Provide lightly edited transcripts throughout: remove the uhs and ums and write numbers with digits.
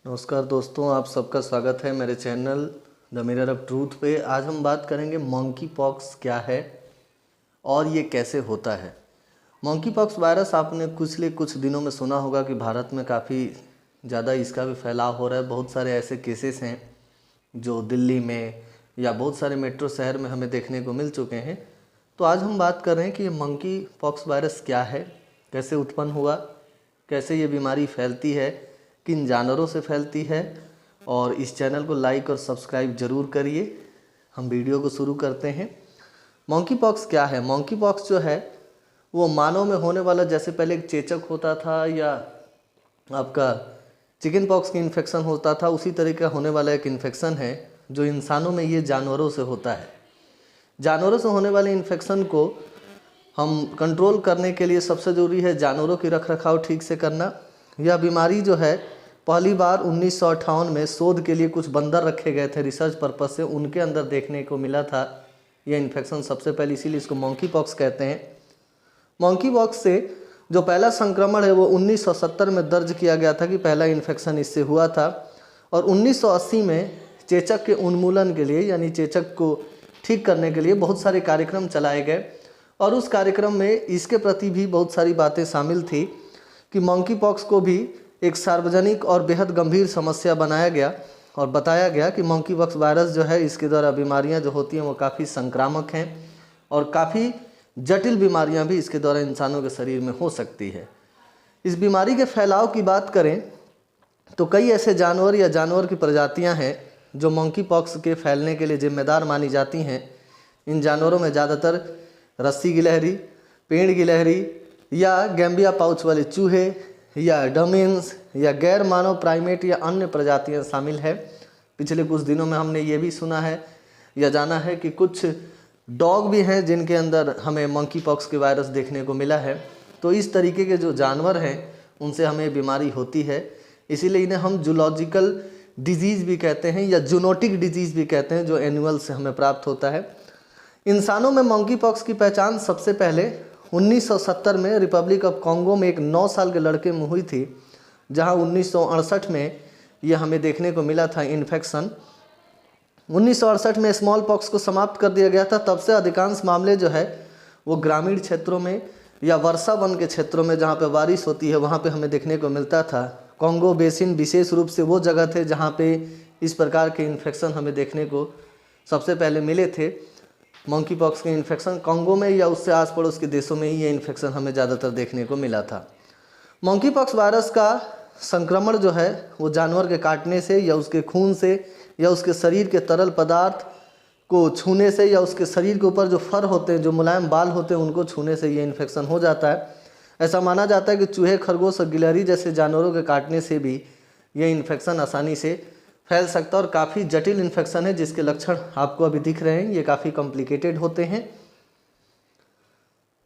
नमस्कार दोस्तों, आप सबका स्वागत है मेरे channel the mirror of truth पे। आज हम बात करेंगे मंकी पॉक्स क्या है और ये कैसे होता है। मंकी पॉक्स वायरस आपने पिछले कुछ दिनों में सुना होगा कि भारत में काफ़ी ज़्यादा इसका भी फैलाव हो रहा है। बहुत सारे ऐसे केसेस हैं जो दिल्ली में या बहुत सारे मेट्रो शहर में हमें देखने को मिल चुके हैं। तो आज हम बात कर रहे हैं कि ये मंकी पॉक्स वायरस क्या है, कैसे उत्पन्न हुआ, कैसे ये बीमारी फैलती है, किन जानवरों से फैलती है। और इस चैनल को लाइक और सब्सक्राइब ज़रूर करिए। हम वीडियो को शुरू करते हैं। मंकी पॉक्स क्या है? मंकी पॉक्स जो है वो मानव में होने वाला, जैसे पहले एक चेचक होता था या आपका चिकन पॉक्स की इन्फेक्शन होता था, उसी तरह का होने वाला एक इन्फेक्शन है जो इंसानों में ये जानवरों से होता है। जानवरों से होने वाले इन्फेक्शन को हम कंट्रोल करने के लिए सबसे ज़रूरी है जानवरों की रख रखाव ठीक से करना। यह बीमारी जो है पहली बार 1958 में शोध के लिए कुछ बंदर रखे गए थे रिसर्च पर्पस से, उनके अंदर देखने को मिला था यह इन्फेक्शन सबसे पहले, इसीलिए इसको मंकी पॉक्स कहते हैं। मंकी पॉक्स से जो पहला संक्रमण है वो 1970 में दर्ज किया गया था कि पहला इन्फेक्शन इससे हुआ था। और 1980 में चेचक के उन्मूलन के लिए, यानी चेचक को ठीक करने के लिए बहुत सारे कार्यक्रम चलाए गए। और उस कार्यक्रम में इसके प्रति भी बहुत सारी बातें शामिल थी कि मंकी पॉक्स को भी एक सार्वजनिक और बेहद गंभीर समस्या बनाया गया और बताया गया कि मंकी पॉक्स वायरस जो है इसके द्वारा बीमारियां जो होती हैं वो काफ़ी संक्रामक हैं और काफ़ी जटिल बीमारियां भी इसके द्वारा इंसानों के शरीर में हो सकती है। इस बीमारी के फैलाव की बात करें तो कई ऐसे जानवर या जानवर की प्रजातियां हैं जो मंकी पॉक्स के फैलने के लिए जिम्मेदार मानी जाती हैं। इन जानवरों में ज़्यादातर रस्सी गिलहरी, पेड़ गिलहरी या गैम्बिया पाउच वाले चूहे या डमिन्स या गैर मानव प्राइमेट या अन्य प्रजातियां शामिल है। पिछले कुछ दिनों में हमने ये भी सुना है या जाना है कि कुछ डॉग भी हैं जिनके अंदर हमें मंकी पॉक्स के वायरस देखने को मिला है। तो इस तरीके के जो जानवर हैं उनसे हमें बीमारी होती है, इसीलिए इन्हें हम जूलॉजिकल डिजीज़ भी कहते हैं या जूनोटिक डिजीज़ भी कहते हैं, जो एनिमल से हमें प्राप्त होता है। इंसानों में मंकी पॉक्स की पहचान सबसे पहले 1970 में रिपब्लिक ऑफ कॉन्गो में एक 9 साल के लड़के में हुई थी, जहां 1968 में यह हमें देखने को मिला था इन्फेक्शन। 1968 में स्मॉल पॉक्स को समाप्त कर दिया गया था। तब से अधिकांश मामले जो है वो ग्रामीण क्षेत्रों में या वर्षा वन के क्षेत्रों में जहाँ पे बारिश होती है वहाँ पे हमें देखने को मिलता था। कॉन्गो बेसिन विशेष रूप से वो जगह थे जहाँ पे इस प्रकार के इन्फेक्शन हमें देखने को सबसे पहले मिले थे। मंकी पॉक्स के इन्फेक्शन कॉन्गो में या उससे आस पड़ोस के देशों में ही ये इन्फेक्शन हमें ज़्यादातर देखने को मिला था। मंकी पॉक्स वायरस का संक्रमण जो है वो जानवर के काटने से या उसके खून से या उसके शरीर के तरल पदार्थ को छूने से या उसके शरीर के ऊपर जो फर होते हैं, जो मुलायम बाल होते हैं, उनको छूने से ये इन्फेक्शन हो जाता है। ऐसा माना जाता है कि चूहे, खरगोश और गिलहरी जैसे जानवरों के काटने से भी ये इन्फेक्शन आसानी से फैल सकता है और काफ़ी जटिल इन्फेक्शन है जिसके लक्षण आपको अभी दिख रहे हैं, ये काफ़ी कॉम्प्लिकेटेड होते हैं।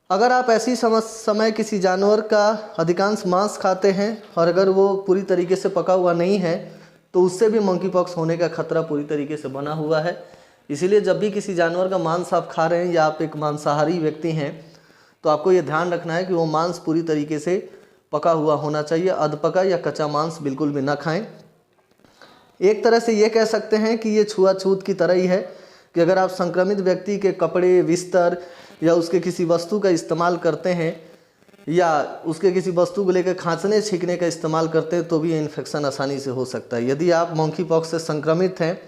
अगर आप ऐसी समय किसी जानवर का अधिकांश मांस खाते हैं और अगर वो पूरी तरीके से पका हुआ नहीं है तो उससे भी मंकी पॉक्स होने का खतरा पूरी तरीके से बना हुआ है। इसीलिए जब भी किसी जानवर का मांस आप खा रहे हैं या आप एक मांसाहारी व्यक्ति हैं तो आपको ये ध्यान रखना है कि वो मांस पूरी तरीके से पका हुआ होना चाहिए। अधपका या कच्चा मांस बिल्कुल भी ना खाएं। एक तरह से ये कह सकते हैं कि ये छुआछूत की तरह ही है कि अगर आप संक्रमित व्यक्ति के कपड़े, बिस्तर या उसके किसी वस्तु का इस्तेमाल करते हैं या उसके किसी वस्तु को लेकर खांसने छींकने का इस्तेमाल करते हैं तो भी ये इन्फेक्शन आसानी से हो सकता है। यदि आप मंकी पॉक्स से संक्रमित हैं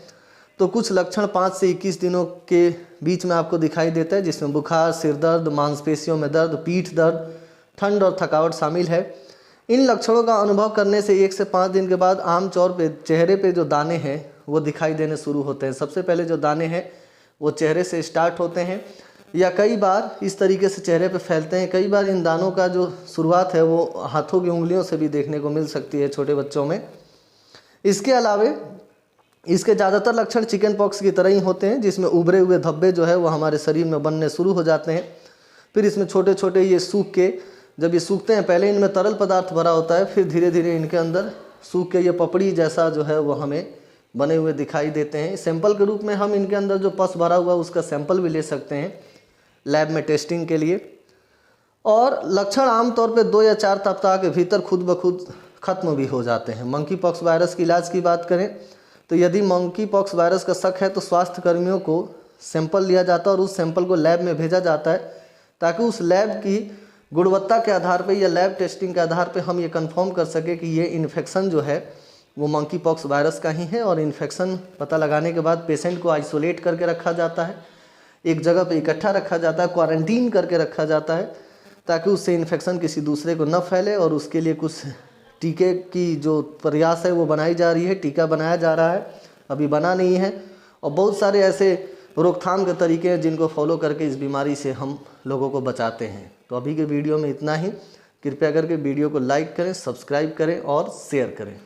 तो कुछ लक्षण 5 से 21 दिनों के बीच में आपको दिखाई देता है, जिसमें बुखार, सिर दर्द, मांसपेशियों में दर्द, पीठ दर्द, ठंड और थकावट शामिल है। इन लक्षणों का अनुभव करने से 1 से 5 दिन के बाद आमतौर पे चेहरे पे जो दाने हैं वो दिखाई देने शुरू होते हैं। सबसे पहले जो दाने हैं वो चेहरे से स्टार्ट होते हैं या कई बार इस तरीके से चेहरे पे फैलते हैं। कई बार इन दानों का जो शुरुआत है वो हाथों की उंगलियों से भी देखने को मिल सकती है छोटे बच्चों में। इसके अलावे इसके ज़्यादातर लक्षण चिकन पॉक्स की तरह ही होते हैं, जिसमें उभरे हुए धब्बे जो है वो हमारे शरीर में बनने शुरू हो जाते हैं। फिर इसमें छोटे छोटे ये सूख के, जब ये सूखते हैं पहले इनमें तरल पदार्थ भरा होता है, फिर धीरे धीरे इनके अंदर सूख के ये पपड़ी जैसा जो है वो हमें बने हुए दिखाई देते हैं। सैंपल के रूप में हम इनके अंदर जो पस भरा हुआ उसका सैंपल भी ले सकते हैं लैब में टेस्टिंग के लिए। और लक्षण आमतौर पे 2 या 4 सप्ताह के भीतर खुद ब खुद ख़त्म भी हो जाते हैं। मंकी पॉक्स वायरस के इलाज की बात करें तो यदि मंकी पॉक्स वायरस का शक है तो स्वास्थ्य कर्मियों को सैंपल लिया जाता है और उस सैंपल को लैब में भेजा जाता है, ताकि उस लैब की गुणवत्ता के आधार पर या लैब टेस्टिंग के आधार पर हम ये कंफर्म कर सकें कि ये इन्फेक्शन जो है वो मंकी पॉक्स वायरस का ही है। और इन्फेक्शन पता लगाने के बाद पेशेंट को आइसोलेट करके रखा जाता है, एक जगह पे इकट्ठा रखा जाता है, क्वारंटीन करके रखा जाता है, ताकि उससे इन्फेक्शन किसी दूसरे को न फैले। और उसके लिए कुछ टीके की जो प्रयास है वो बनाई जा रही है, टीका बनाया जा रहा है, अभी बना नहीं है। और बहुत सारे ऐसे रोकथाम के तरीके हैं जिनको फॉलो करके इस बीमारी से हम लोगों को बचाते हैं। तो अभी के वीडियो में इतना ही। कृपया करके वीडियो को लाइक करें, सब्सक्राइब करें और शेयर करें।